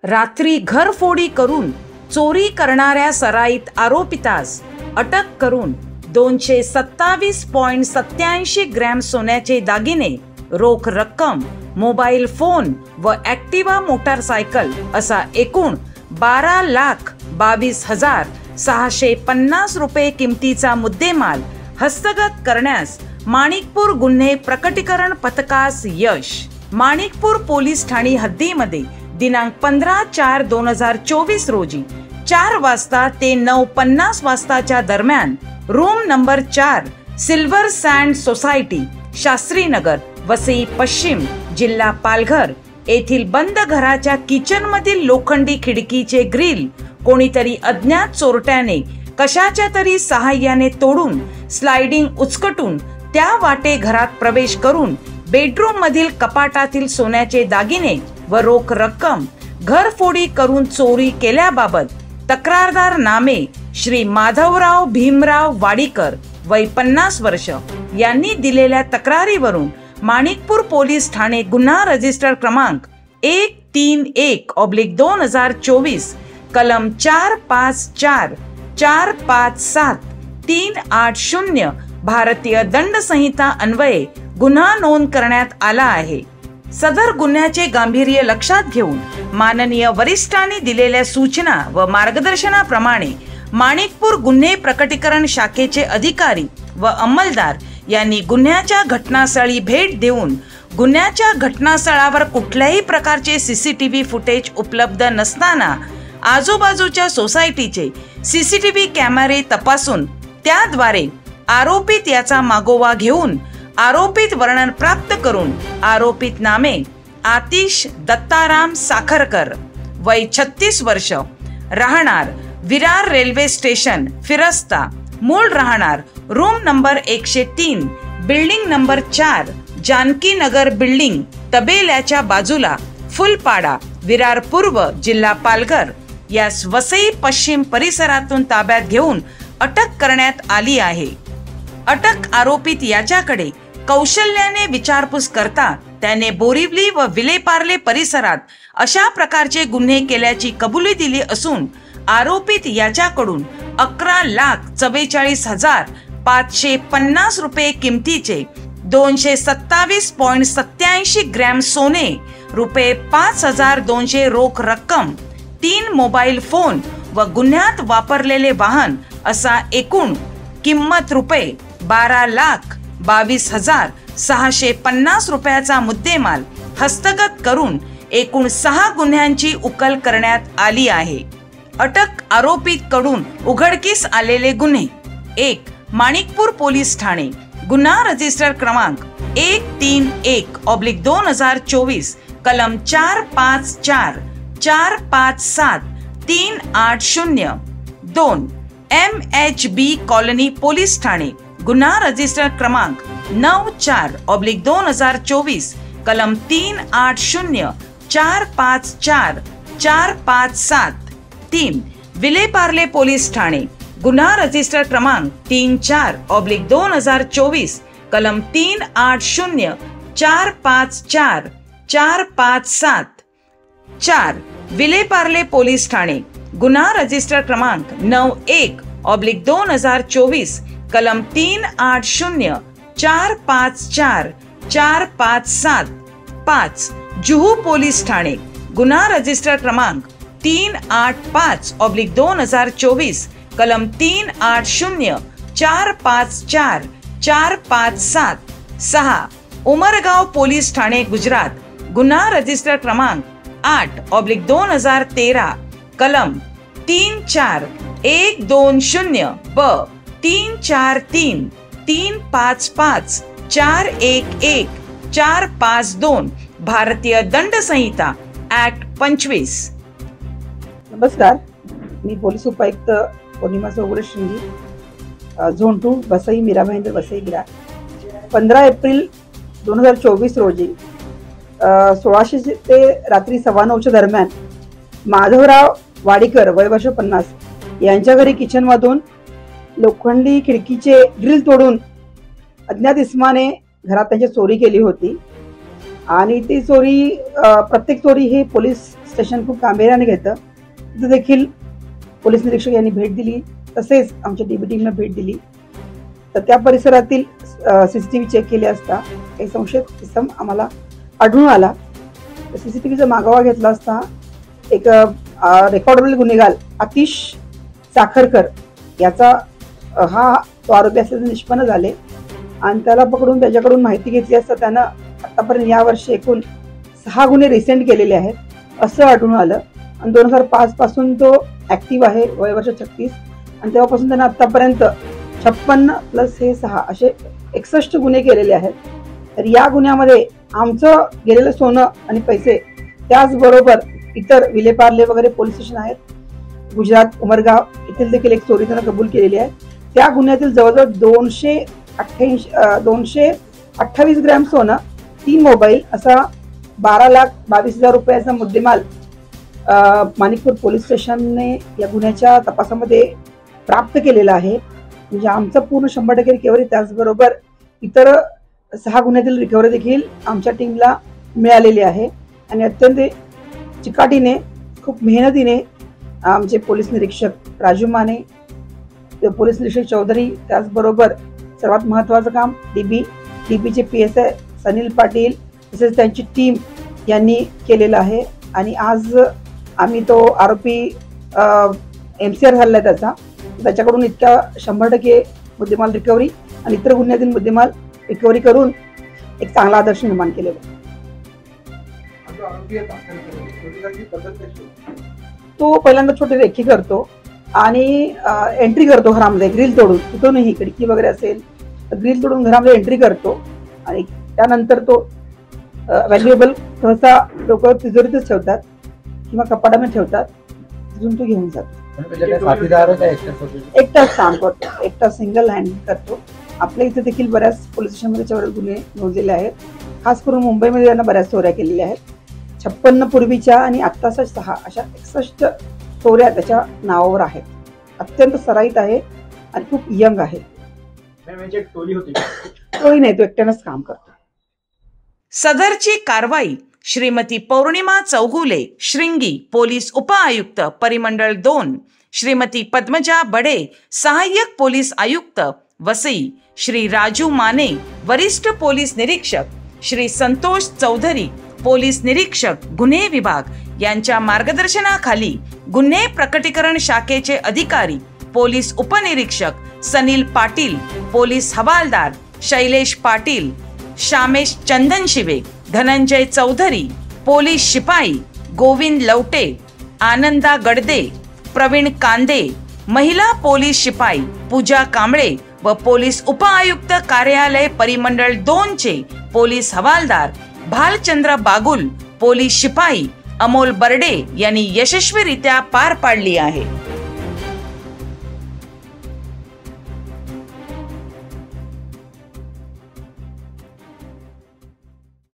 रात्री घरफोडी करून चोरी करणाऱ्या सराईत आरोपितास अटक करून 227.87 ग्रॅम सोन्याचे दागिने, रोख रक्कम, मोबाईल फोन व ॲक्टिवा मोटारसायकल असा एकूण 12,22,650 रुपये किमतीचा मुद्देमाल हस्तगत करण्यास माणिकपूर गुन्हे प्रकटीकरण पथकास यश. माणिकपूर पोलीस ठाणे हद्दीमध्ये दिनांक 15/4/2024 रोजी 4 वाजता ते 9:50 वाजताच्या दरम्यान room number 4 silver sand society, Shastrinagar, Vasai पश्चिम, जिल्हा पालघर येथील बंद घराच्या किचन मधील लोखंडी खिडकीचे ग्रिल कोणीतरी अज्ञात चोरट्याने कशाच्या तरी सहाय्याने तोडून स्लाइडिंग उचकटून त्या वाटे घरात प्रवेश करून बेडरूम मधील कपाटातील सोन्याचे दागिने व रोख रक्कम घरफोडी करून चोरी केल्याबाबत तक्रारदार नामे श्री माधवराव भीमराव वाडीकर, वय 50 वर्ष यांनी दिलेल्या तक्रारीवरून माणिकपूर पोलीस ठाणे गुन्हा रजिस्टर क्रमांक 131/2024 कलम 454, 457, 380 भारतीय दंड संहिता अन्वये गुन्हा नोंद करण्यात आला आहे. सदर गुन्ह्याचे गांभीर्य लक्षात घेऊन माननीय वरिष्ठांनी दिलेल्या सूचना व मार्गदर्शनाप्रमाणे माणिकपूर गुन्हे प्रकटीकरण शाखेचे अधिकारी व अंमलदार यांनी गुन्ह्याच्या घटनास्थळी भेट देऊन गुन्ह्याच्या घटनास्थळावर कुठल्याही प्रकारचे सीसीटीव्ही फुटेज उपलब्ध नसताना आजूबाजूच्या सोसायटीचे सीसीटीव्ही कॅमेरे तपासून त्याद्वारे आरोपित याचा मागोवा घेऊन आरोपित वर्णन प्राप्त करून आरोपित नामे आतिश दत्ताराम साखरकर, वय 36 वर्ष, राहणार विरार रेल्वे स्टेशन फिरस्ता, मूळ राहणार room number 103, building number 4, Janaki Nagar building, तबेल्याच्या बाजूला, फुलपाडा, विरार पूर्व, जिल्हा पालघर यास वसई पश्चिम परिसरातून ताब्यात घेऊन अटक करण्यात आली आहे. अटक आरोपित याच्याकडे कौशल्याने विचारपूस करता त्याने बोरिवली व विलेपार्ले परिसरात अशा प्रकारचे गुन्हे केल्याची कबुली दिली असून आरोपित याच्याकडून 11,44,550 रुपये किमतीचे 227.87 ग्रॅम सोने, रुपये 5,200 रोख रक्कम, 3 मोबाईल फोन व गुन्ह्यात वापरलेले वाहन असा एकूण किंमत रुपये 12,22,650 रुपयाचा मुद्देमाल हस्तगत करून एकूण 6 गुन्ह्यांची उकल करण्यात आली आहे. अटक आरोपित कडून उघडकीस आलेले गुन्हे: 1. माणिकपूर पोलीस ठाणे गुन्हा रजिस्टर क्रमांक 131/2024 कलम 454, 457, 380. 2. MHB कॉलनी पोलीस ठाणे गुन्हा रजिस्टर क्रमांक 94/2024 कलम 380, 454, 457. 3. विलेपार्ले पोलीस ठाणे गुन्हा रजिस्टर क्रमांक 34/2024 कलम 380, 454, 457. 4. विलेपार्ले पोलीस ठाणे गुन्हा रजिस्टर क्रमांक 91/2024 कलम 380, 454, 457. 5. जुहू पोलीस ठाणे गुन्हा रजिस्टर क्रमांक 385/2024 कलम 380, 454, 457. 6. उमरगाव पोलीस ठाणे गुजरात गुन्हा रजिस्टर क्रमांक 8/2013 कलम 34120 ब 343, 355, 411, 452 भारतीय दंड संहिता ऍक्ट 25. नमस्कार, मी पोलीस उपायुक्त पौर्णिमा चौगुले शिंदे, झोन 2 वसई मीरा भाईंदर वसई विरार. 15 एप्रिल 2024 रोजी 1600 ते रात्री 9:15 दरम्यान माधवराव वाडीकर, वय वर्ष 50 यांच्या घरी किचन मधून लोखंडी खिडकीचे ग्रिल तोडून अज्ञात इसमाने घरात त्यांची चोरी केली होती आणि ती चोरी प्रत्येक चोरी ही पोलीस स्टेशन खूप गांभीर्याने घेतं. तिथे देखील पोलीस निरीक्षक यांनी भेट दिली, तसेच आमच्या DB टीमने भेट दिली. तर त्या परिसरातील CCTV चेक केले असता काही संशयित इसम आम्हाला आढळून आला. CCTVचा मागोवा घेतला असता एक रेकॉर्डेबल गुन्हेगार आतिश साखरकर याचा तो आरोपी असल्याचे निष्पन्न झाले आणि त्याला पकडून त्याच्याकडून माहिती घेतली असता त्यानं आतापर्यंत यावर्षी एकूण 6 गुन्हे रिसेंट केलेले आहेत असं आढळून आलं. आणि 2005 पासून तो ऍक्टिव्ह आहे, वय वर्ष 36, आणि तेव्हापासून त्यानं आतापर्यंत 56 प्लस हे 6 असे 61 गुन्हे केलेले आहेत. तर या गुन्ह्यामध्ये आमचं गेलेलं सोनं आणि पैसे, त्याचबरोबर इतर विलेपार्ले वगैरे पोलीस स्टेशन आहेत, गुजरात उमरगाव येथील देखील एक चोरी त्यानं कबूल केलेली आहे. त्या गुन्ह्यातील जवळजवळ 228 ग्रॅम सोनं, 3 मोबाईल असा 12,22,000 रुपयाचा मुद्देमाल माणिकपूर पोलीस स्टेशनने या गुन्ह्याच्या तपासामध्ये प्राप्त केलेला आहे. म्हणजे आमचं पूर्ण 100% रिकव्हरी, त्याचबरोबर इतर 6 गुन्ह्यातील रिकव्हरी देखील आमच्या टीमला मिळालेली आहे. आणि अत्यंत चिकाटीने, खूप मेहनतीने आमचे पोलीस निरीक्षक राजू माने, पोलीस निरीक्षक चौधरी, त्याचबरोबर सर्वात महत्त्वाचं काम DBचे PSI सनील पाटील तसेच त्यांची टीम यांनी केलेलं आहे. आणि आज आम्ही तो आरोपी MCR झालेला आहे त्याच्याकडून इतक्या 100% मुद्देमाल रिकव्हरी आणि इतर गुन्ह्यातील मुद्देमाल रिकव्हरी करून एक चांगला आदर्श निर्माण केलेला. तो पहिल्यांदा छोटी रेखी करतो आणि एंट्री करतो घरामध्ये, ग्रिल तोडून, कुठूनही खिडकी वगैरे असेल तर ग्रिल तोडून घरामध्ये एंट्री करतो. आणि त्यानंतर तो व्हॅल्युएबल सहसा लोक तिजोरीतच ठेवतात किंवा कपाटामध्ये ठेवतात, तिथून तो घेऊन जातो. एकटाच काम करतो, एकटा सिंगल हँड करतो. आपल्या इथे देखील बऱ्याच पोलीस स्टेशनमध्ये त्याच्यावर गुन्हे नोंदलेले आहेत. खास करून मुंबईमध्ये त्यांना बऱ्याच चोऱ्या केलेल्या आहेत. 56 पूर्वीच्या आणि आत्ताच्या 6 अशा 61 चोऱ्या त्याच्या नावावर आहेत. अत्यंत सराईत आहे आणि खूप यंग आहे. टोळी नाही, तो एकट्यानंच काम करतो. सदरची कारवाई श्रीमती पौर्णिमा चौगुले, श्रृंगी, पोलीस उपआयुक्त परिमंडळ 2, श्रीमती पद्मजा बडे, सहाय्यक पोलीस आयुक्त वसई, श्री राजू माने, वरिष्ठ पोलीस निरीक्षक, श्री संतोष चौधरी, पोलीस निरीक्षक गुन्हे विभाग यांच्या मार्गदर्शनाखाली गुन्हे प्रकटीकरण शाखेचे अधिकारी पोलीस उपनिरीक्षक सनील पाटील, पोलीस हवालदार शैलेश पाटील, शामेश चंदनशिवे, धनंजय चौधरी, पोलीस शिपाई गोविंद लवटे, आनंदा गडदे, प्रवीण कांदे, महिला पोलीस शिपाई पूजा कांबळे व पोलीस उपआयुक्त कार्यालय परिमंडळ 2 चे पोलीस हवालदार भालचंद्र बागुल, पोलीस शिपाई अमोल बर्डे यांनी यशस्वीरित्या पार पाडली आहे.